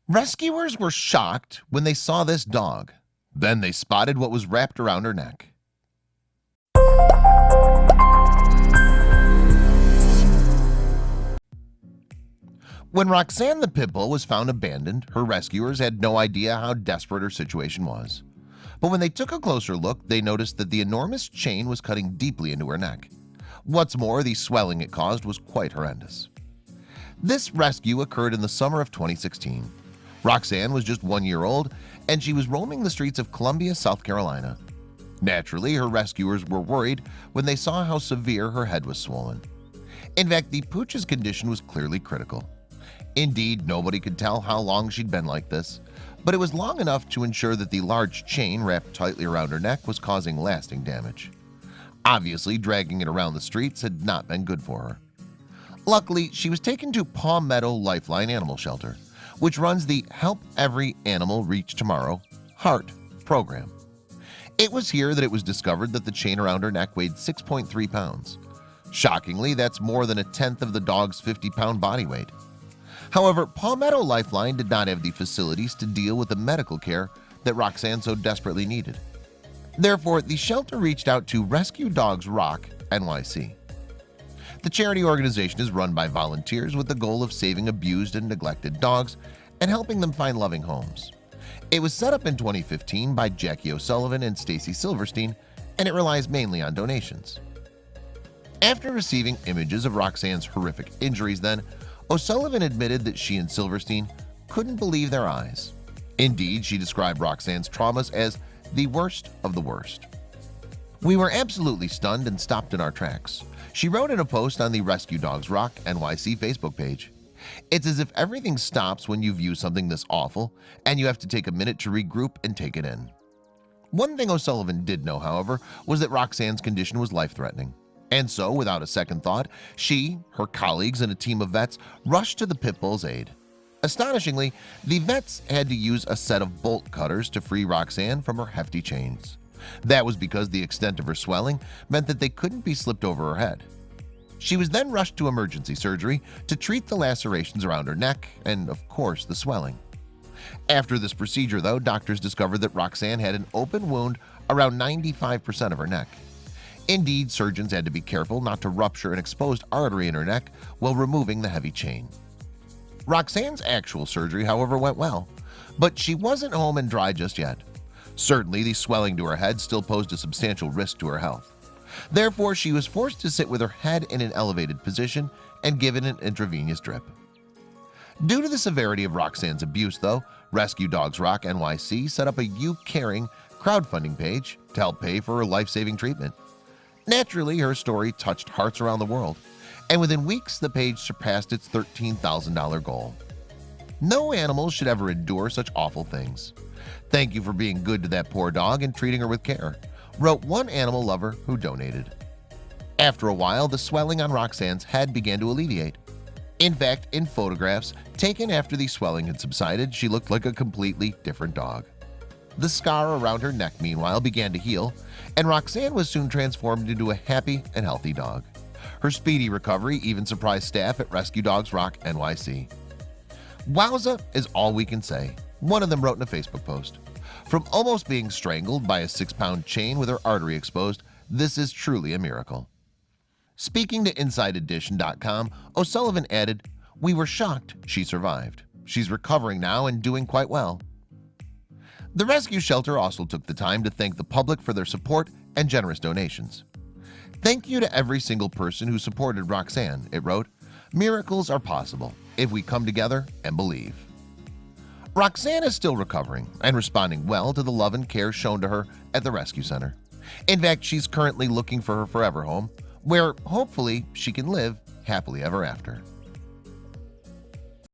Rescuers were shocked when they saw this dog. Then they spotted what was wrapped around her neck. When Roxanne the pit bull was found abandoned, her rescuers had no idea how desperate her situation was. But when they took a closer look, they noticed that the enormous chain was cutting deeply into her neck. What's more, the swelling it caused was quite horrendous. This rescue occurred in the summer of 2016. Roxanne was just 1 year old, and she was roaming the streets of Columbia, South Carolina. Naturally, her rescuers were worried when they saw how severe her head was swollen. In fact, the pooch's condition was clearly critical. Indeed, nobody could tell how long she'd been like this, but it was long enough to ensure that the large chain wrapped tightly around her neck was causing lasting damage. Obviously, dragging it around the streets had not been good for her. Luckily, she was taken to Palmetto Lifeline Animal Shelter, which runs the Help Every Animal Reach Tomorrow HEART program. It was here that it was discovered that the chain around her neck weighed 6.3 pounds. Shockingly, that's more than a tenth of the dog's 50-pound body weight. However, Palmetto Lifeline did not have the facilities to deal with the medical care that Roxanne so desperately needed. Therefore, the shelter reached out to Rescue Dogs Rock NYC. The charity organization is run by volunteers with the goal of saving abused and neglected dogs and helping them find loving homes. It was set up in 2015 by Jackie O'Sullivan and Stacy Silverstein, and it relies mainly on donations. After receiving images of Roxanne's horrific injuries then, O'Sullivan admitted that she and Silverstein couldn't believe their eyes. Indeed, she described Roxanne's traumas as the worst of the worst. "We were absolutely stunned and stopped in our tracks," she wrote in a post on the Rescue Dogs Rock NYC Facebook page. "It's as if everything stops when you view something this awful, and you have to take a minute to regroup and take it in." One thing O'Sullivan did know, however, was that Roxanne's condition was life-threatening. And so, without a second thought, she, her colleagues, and a team of vets rushed to the pit bull's aid. Astonishingly, the vets had to use a set of bolt cutters to free Roxanne from her hefty chains. That was because the extent of her swelling meant that they couldn't be slipped over her head. She was then rushed to emergency surgery to treat the lacerations around her neck and, of course, the swelling. After this procedure, though, doctors discovered that Roxanne had an open wound around 95% of her neck. Indeed, surgeons had to be careful not to rupture an exposed artery in her neck while removing the heavy chain. Roxanne's actual surgery, however, went well, but she wasn't home and dry just yet. Certainly, the swelling to her head still posed a substantial risk to her health. Therefore, she was forced to sit with her head in an elevated position and given an intravenous drip. Due to the severity of Roxanne's abuse, though, Rescue Dogs Rock NYC set up a You Caring crowdfunding page to help pay for her life-saving treatment. Naturally, her story touched hearts around the world, and within weeks the page surpassed its $13,000 goal. No animal should ever endure such awful things. "Thank you for being good to that poor dog and treating her with care," wrote one animal lover who donated. After a while, the swelling on Roxanne's head began to alleviate. In fact, in photographs taken after the swelling had subsided, she looked like a completely different dog. The scar around her neck, meanwhile, began to heal, and Roxanne was soon transformed into a happy and healthy dog. Her speedy recovery even surprised staff at Rescue Dogs Rock NYC. "Wowza is all we can say," one of them wrote in a Facebook post. "From almost being strangled by a 6-pound chain with her artery exposed, this is truly a miracle." Speaking to InsideEdition.com, O'Sullivan added, "We were shocked she survived. She's recovering now and doing quite well." The rescue shelter also took the time to thank the public for their support and generous donations. "Thank you to every single person who supported Roxanne," it wrote. "Miracles are possible if we come together and believe." Roxanne is still recovering and responding well to the love and care shown to her at the rescue center. In fact, she's currently looking for her forever home, where hopefully she can live happily ever after.